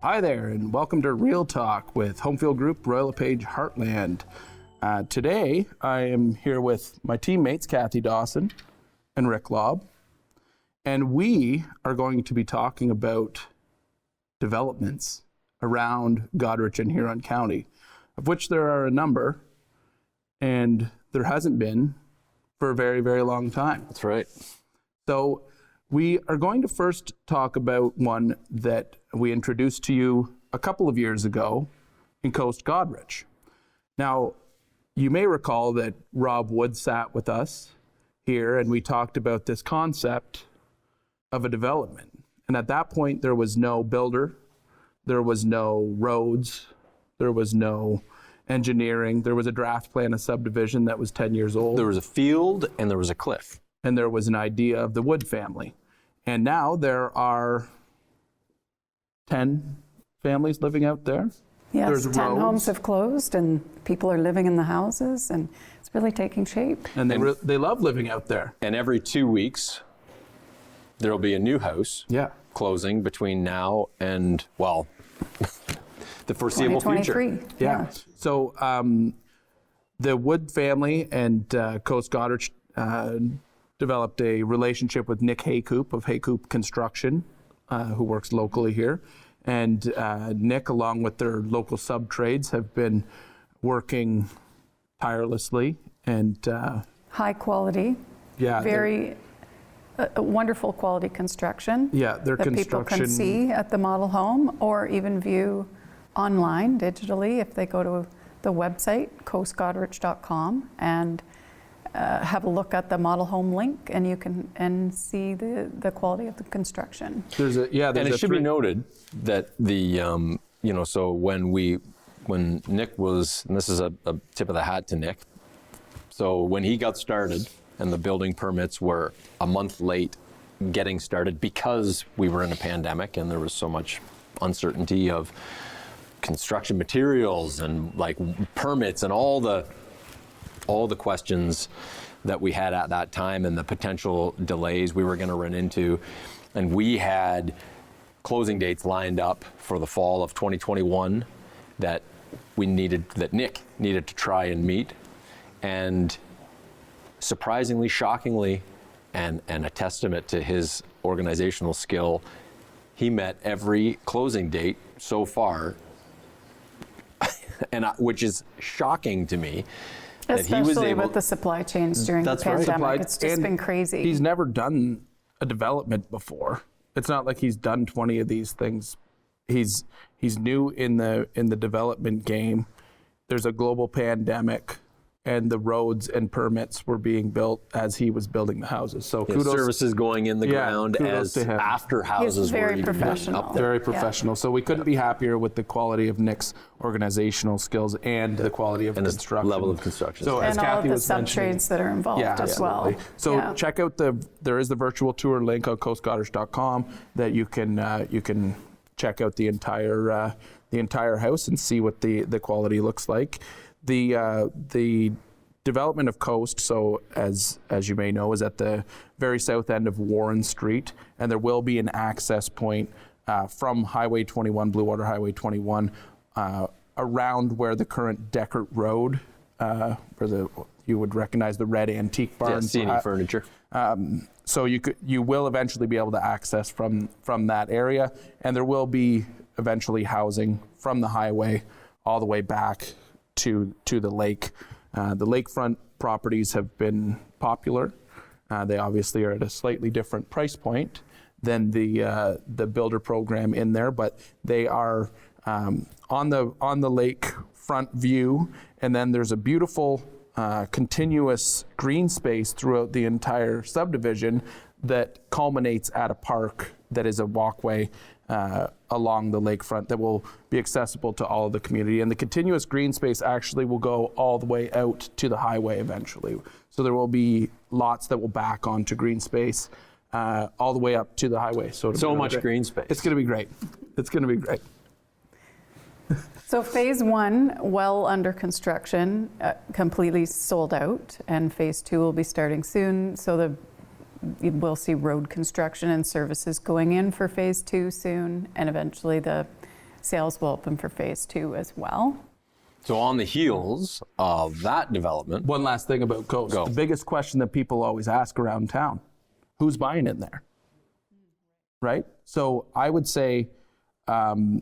Hi there, and welcome to Real Talk with Homefield Group, Royal LePage, Heartland. Today, I am here with my teammates, Kathy Dawson and Rick Lobb, and we are going to be talking about developments around Goderich and Huron County, of which there are a number, and there hasn't been for a very, very long time. That's right. So we are going to first talk about one that we introduced to you a couple of years ago in Coast Goderich. Now, you may recall that Rob Wood sat with us here and we talked about this concept of a development. And at that point, there was no builder, there was no roads, there was no engineering, there was a draft plan of subdivision that was 10 years old. There was a field and there was a cliff. And there was an idea of the Wood family. And now there are 10 families living out there. Yes, There's 10 roads. homes have closed and people are living in the houses and it's really taking shape. And they love living out there. And every 2 weeks, there'll be a new house closing between now and, well, the foreseeable future. 2023. Yeah. So the Wood family and Coast Goderich developed a relationship with Nick Haycoop of Haycoop Construction, who works locally here. And Nick, along with their local sub-trades, have been working tirelessly and High quality, very wonderful quality construction. Yeah, their that construction. People can see at the model home or even view online digitally if they go to the website, coastgoderich.com, and have a look at the model home link, and you can see the quality of the construction. There's a And it should be noted that the so when Nick was, and this is a tip of the hat to Nick, so when he got started and the building permits were a month late getting started because we were in a pandemic and there was so much uncertainty of construction materials and like permits and all the questions that we had at that time and the potential delays we were going to run into. And we had closing dates lined up for the fall of 2021 that Nick needed to try and meet. And surprisingly, shockingly, and a testament to his organizational skill, he met every closing date so far, and which is shocking to me. Especially with the supply chains during the pandemic. It's just been crazy. He's never done a development before. It's not like he's done 20 of these things. He's new in the development game. There's a global pandemic, and the roads and permits were being built as he was building the houses. So kudos. Services going in the ground as after houses were very professional. up there. Very professional. So we couldn't be happier with the quality of Nick's organizational skills and the quality of construction. Level of construction. So as and all Kathy of the was mentioning, sub-trades that are involved as well. So check out there is the virtual tour link on coastgoderich.com that you can check out the entire house and see what the quality looks like. The development of Coast, so as you may know, is at the very south end of Warren Street, and there will be an access point from Highway 21, Blue Water Highway 21, around where the current Deckert Road, where you would recognize the red antique barn. Yeah, CNE furniture. So you will eventually be able to access from that area, and there will be eventually housing from the highway all the way back to the lake. The lakefront properties have been popular. They obviously are at a slightly different price point than the builder program in there, but they are on the lakefront view, and then there's a beautiful continuous green space throughout the entire subdivision that culminates at a park that is a walkway along the lakefront that will be accessible to all of the community. And the continuous green space actually will go all the way out to the highway eventually. So there will be lots that will back onto green space all the way up to the highway. So much green space. It's going to be great. It's going to be great. So phase one, well under construction, completely sold out, and phase two will be starting soon. So we'll see road construction and services going in for phase two soon, and eventually the sales will open for phase 2 as well. So on the heels of that development, One last thing about Coast. Go. The biggest question that people always ask around town, who's buying in there? Right? So I would say there's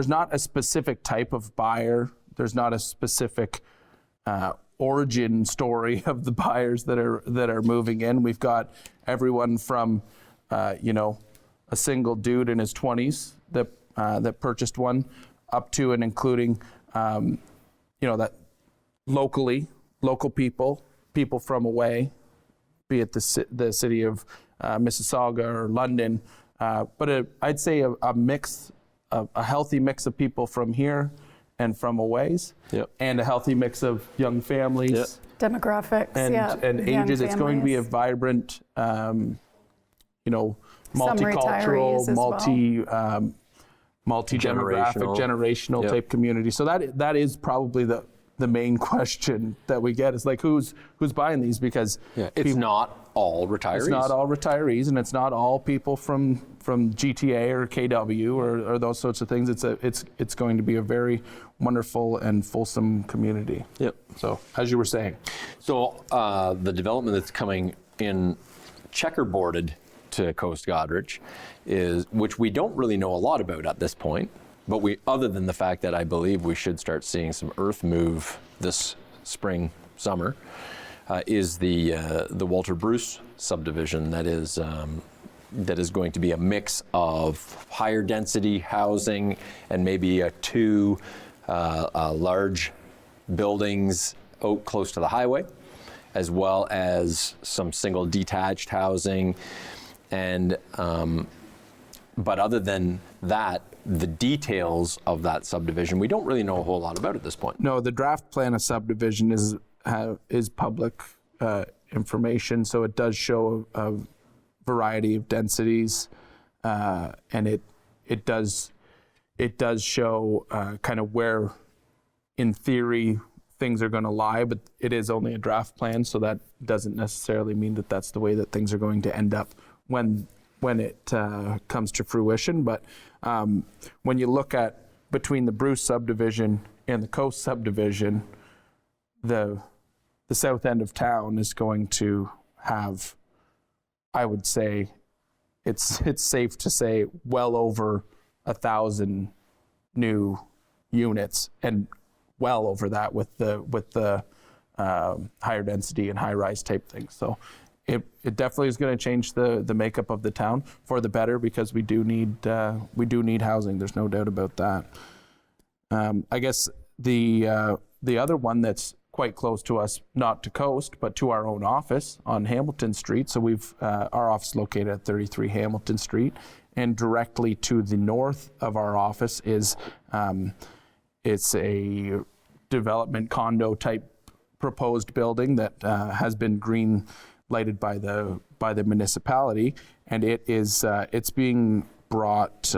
not a specific type of buyer. There's not a specific origin story of the buyers that are moving in. We've got everyone from, a single dude in his 20s that purchased one, up to and including, that local people from away, be it the city of Mississauga or London, but I'd say a mix, a healthy mix of people from here and from a ways, Yep. and a healthy mix of young families. Yep. Demographics, And young ages. It's going to be a families. vibrant, multicultural, retirees as well. multi-demographic, generational Yep. type community. So that is probably the main question that we get is like, who's buying these? Because it's not all retirees. it's not all retirees, and it's not all people from GTA or KW or those sorts of things. It's going to be a very wonderful and fulsome community. Yep. So as you were saying, So the development that's coming in checkerboarded to Coast Goderich is, which we don't really know a lot about at this point, but other than the fact that I believe we should start seeing some earth move this spring, summer, is the Walter Bruce subdivision that is going to be a mix of higher density housing and maybe two large buildings out close to the highway, as well as some single detached housing. And but other than that, the details of that subdivision, we don't really know a whole lot about at this point. no, the draft plan of subdivision is public information, so it does show a variety of densities, and it does show kind of where, in theory, things are going to lie, but it is only a draft plan, so that doesn't necessarily mean that that's the way that things are going to end up when it comes to fruition. But when you look at between the Bruce subdivision and the Coast subdivision, the south end of town is going to have, I would say, it's safe to say, well over 1,000 new units, and well over that with the higher density and high rise type things. So it definitely is going to change the makeup of the town for the better, because we do need housing. There's no doubt about that. I guess the other one that's quite close to us, not to Coast, but to our own office on Hamilton Street. So we've our office located at 33 Hamilton Street, and directly to the north of our office is it's a development condo type proposed building that has been green lighted by the municipality, and it's being brought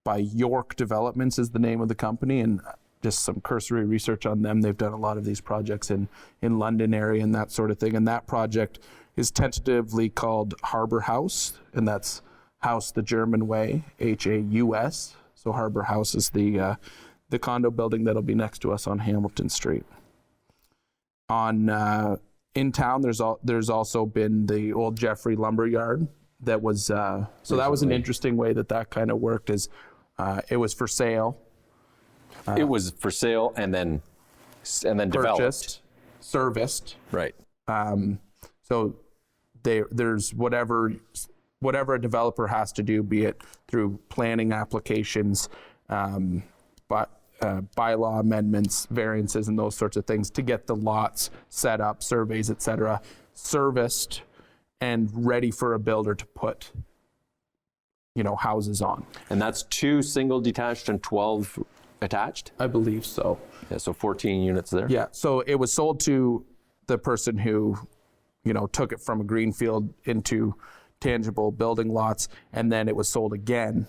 by York Developments is the name of the company, and just some cursory research on them. They've done a lot of these projects in London area and that sort of thing. And that project is tentatively called Harbor House, and that's house the German way, Haus. So Harbor House is the condo building that'll be next to us on Hamilton Street. In town, there's also been the old Jeffrey Lumber Yard that was so that was an interesting way that kind of worked. Is it was for sale. It was for sale and then developed, Purchased, serviced. right? So there's whatever a developer has to do, be it through planning applications, but bylaw amendments, variances, and those sorts of things to get the lots set up, surveys, etc., serviced and ready for a builder to put, houses on. And that's 2 single detached and 12 attached? I believe so. Yeah, so 14 units there. Yeah, so it was sold to the person who, took it from a greenfield into tangible building lots, and then it was sold again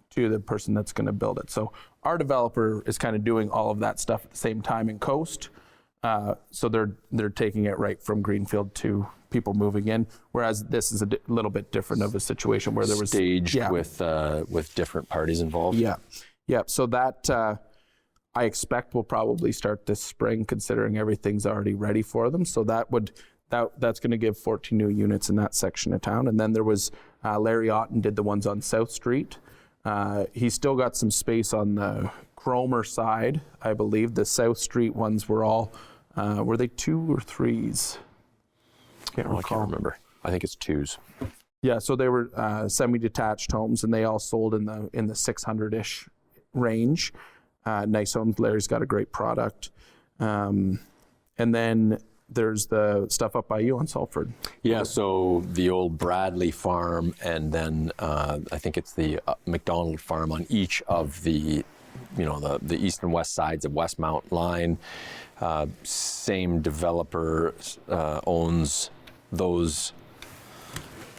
to the person that's going to build it. So our developer is kind of doing all of that stuff at the same time in Coast. So they're taking it right from greenfield to people moving in. Whereas this is a little bit different of a situation where there was staged with different parties involved. Yeah. So that I expect will probably start this spring, considering everything's already ready for them. So that's going to give 14 new units in that section of town. And then there was Larry Otten did the ones on South Street. He's still got some space on the Cromer side, I believe. The South Street ones were all, were they 2 or 3s? I can't remember. I think it's 2s. Yeah, so they were semi-detached homes, and they all sold in the 600-ish range. Nice homes. Larry's got a great product. And then there's the stuff up by you on Salford. Yeah, so the old Bradley farm, and then I think it's the McDonald farm on each of the, the east and west sides of Westmount line. Same developer owns those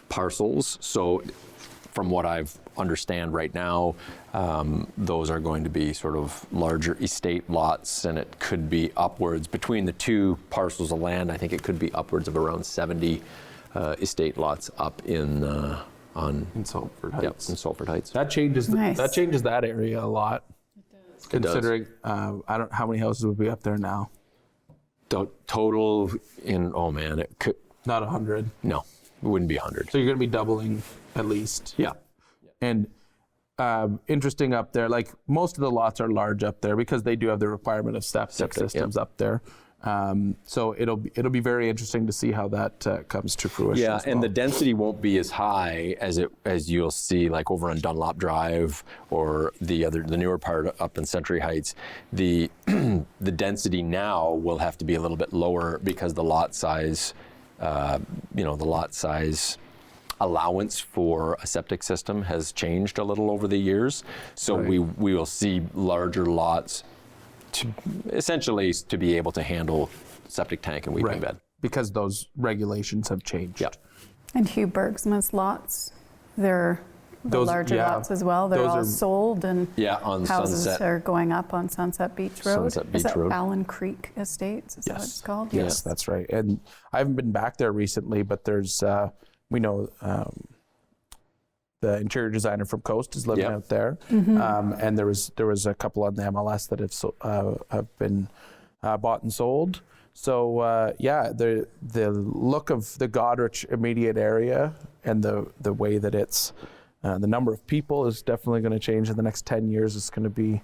parcels. So from what I've understand right now, those are going to be sort of larger estate lots, and it could be upwards between the two parcels of land. I think it could be upwards of around 70 estate lots up in Salford Heights. Yep, in Salford Heights. That changes Nice. that changes that area a lot. Considering I don't how many houses would be up there now. The total it could Not 100. no, it wouldn't be 100. So you're going to be doubling at least. Yeah. And interesting up there, like most of the lots are large up there because they do have the requirement of septic systems up there. So it'll be very interesting to see how that comes to fruition. Yeah, as and well. the density won't be as high as you'll see like over on Dunlop Drive or the newer part up in Century Heights. The the density now will have to be a little bit lower because the lot size, allowance for a septic system has changed a little over the years. So Right. we will see larger lots essentially to be able to handle septic tank and weeping bed. Because those regulations have changed. Yeah. And Hugh Bergsma's lots, they're the Those- larger yeah. lots as well. They're Those all are- sold, and Yeah, on houses Sunset. are going up on Sunset Beach Road. Sunset Is Beach that Road. Allen Creek Estates? Is that what it's called? Yes, that's right. And I haven't been back there recently, but there's we know the interior designer from Coast is living Yep. out there, and there was a couple on the MLS that have been bought and sold. So the look of the Goderich immediate area and the way that it's the number of people is definitely going to change in the next 10 years. It's going to be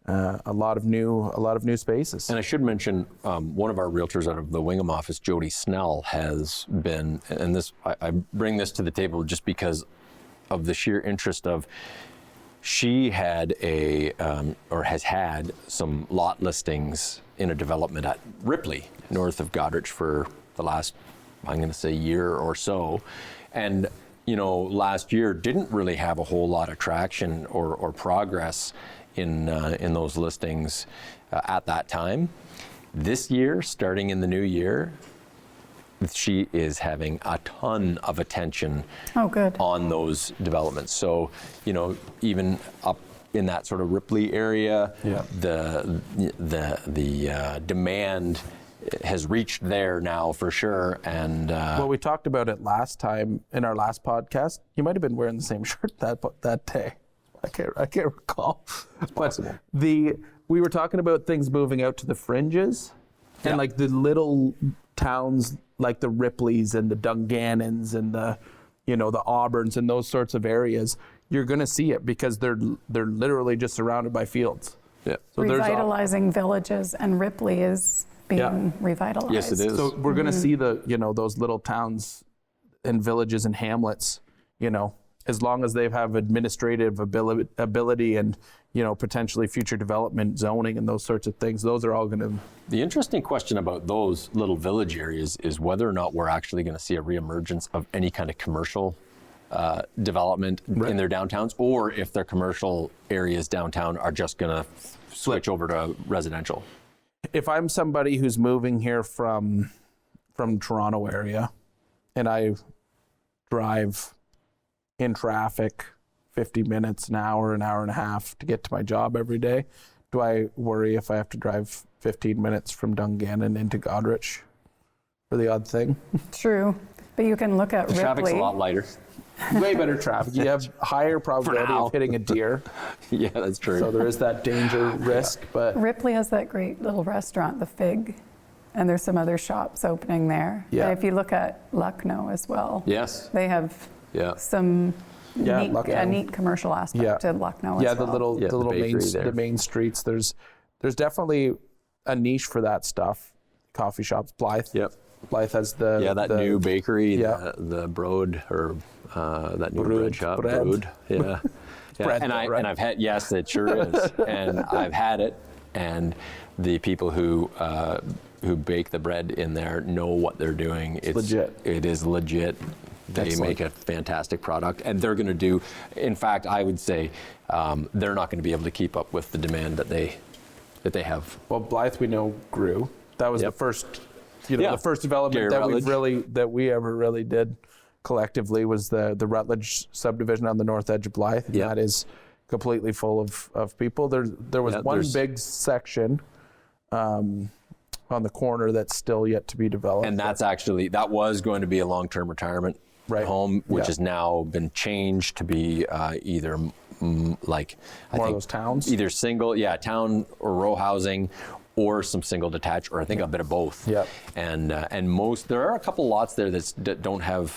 a lot of new spaces. And I should mention, one of our realtors out of the Wingham office, Jody Snell, has been, and this I bring this to the table just because of the sheer interest of, she had or has had some lot listings in a development at Ripley, north of Goderich, for the last, I'm going to say, year or so. And, last year didn't really have a whole lot of traction or progress in those listings at that time. This year, starting in the new year, she is having a ton of attention Oh, good. on those developments. So, even up in that sort of Ripley area, Yeah. the demand has reached there now for sure. And Well, we talked about it last time in our last podcast. You might have been wearing the same shirt that day. I can't recall. It's possible. We were talking about things moving out to the fringes, and Yeah. like the little towns like the Ripleys and the Dungannons and the Auburns and those sorts of areas. You're going to see it because they're literally just surrounded by fields. yeah. So Revitalizing villages, and Ripley is being Yeah. revitalized. Yes, it is. So we're going to see those little towns and villages and hamlets, as long as they have administrative ability and, potentially future development, zoning and those sorts of things, those are all going to. The interesting question about those little village areas is whether or not we're actually going to see a reemergence of any kind of commercial development in their downtowns, or if their commercial areas downtown are just going to switch over to residential. If I'm somebody who's moving here from Toronto area and I drive in traffic 50 minutes, an hour and a half to get to my job every day, do I worry if I have to drive 15 minutes from Dungannon into Goderich? for the odd thing. True. But you can look at The traffic's a Ripley. lot lighter. Way better traffic. You have higher probability now. of hitting a deer. Yeah, that's true. So there is that danger risk, but Ripley has that great little restaurant, The Fig, and there's some other shops opening there. Yeah. And if you look at Lucknow as well, Yes. they have Yeah. some Yeah, neat, Lucknow. a neat commercial aspect Yeah. to Lucknow yeah, as well. the little Yeah, the little the main bakery there. the main streets. There's definitely a niche for that stuff. Coffee shops. Blythe. Yep. Blythe has the Yeah, that new bakery, Yeah. the Broad, or that new Brood, bread shop, bread. Brood. Yeah. Bread, and right. I've had, yes, it sure is, and I've had it, and the people who bake the bread in there know what they're doing. It's legit. It is legit. They Excellent. make a fantastic product, and they're going to do. In fact, I would say they're not going to be able to keep up with the demand that they have. Well, Blythe we know grew. That was Yep. the first, Yeah. the first development Gary that Rutledge. we ever really did collectively was the Rutledge subdivision on the north edge of Blythe. And Yeah. that is completely full of people. There was Yeah, one there's- big section on the corner that's still yet to be developed. And that was going to be a long-term retirement Right. home, which Yeah. has now been changed to be either like I More of think those towns? either single, town or row housing, or some single detached, or I think a bit of both. Yeah. And there are a couple lots there that don't have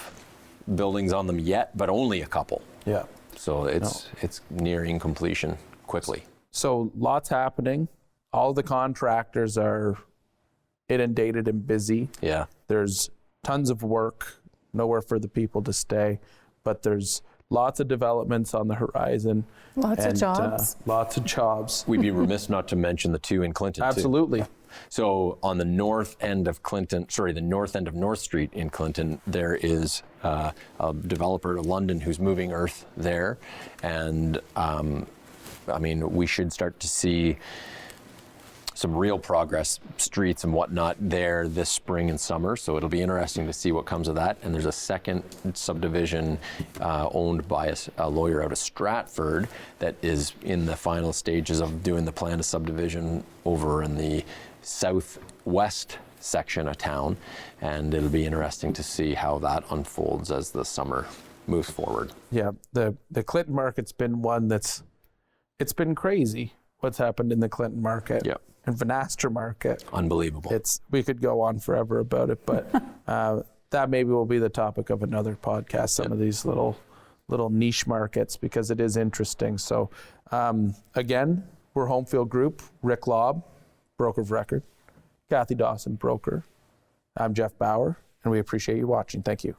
buildings on them yet, but only a couple. Yeah. So it's nearing completion quickly. So lots happening. All the contractors are inundated and busy. Yeah. There's tons of work, nowhere for the people to stay, but there's lots of developments on the horizon. Lots of jobs. Lots of jobs. We'd be remiss not to mention the two in Clinton too. Absolutely. So on the north end of the north end of North Street in Clinton, there is a developer, London, who's moving earth there. And we should start to see some real progress, streets and whatnot there this spring and summer. So it'll be interesting to see what comes of that. And there's a second subdivision owned by a lawyer out of Stratford that is in the final stages of doing the plan of subdivision over in the southwest section of town. And it'll be interesting to see how that unfolds as the summer moves forward. Yeah, the Clinton market's been one it's been crazy what's happened in the Clinton market. Yep. And Vanastra market. Unbelievable. We could go on forever about it, but that maybe will be the topic of another podcast, some of these little niche markets, because it is interesting. So again, we're Homefield Group, Rick Lobb, broker of record, Kathy Dawson, broker. I'm Jeff Bauer, and we appreciate you watching. Thank you.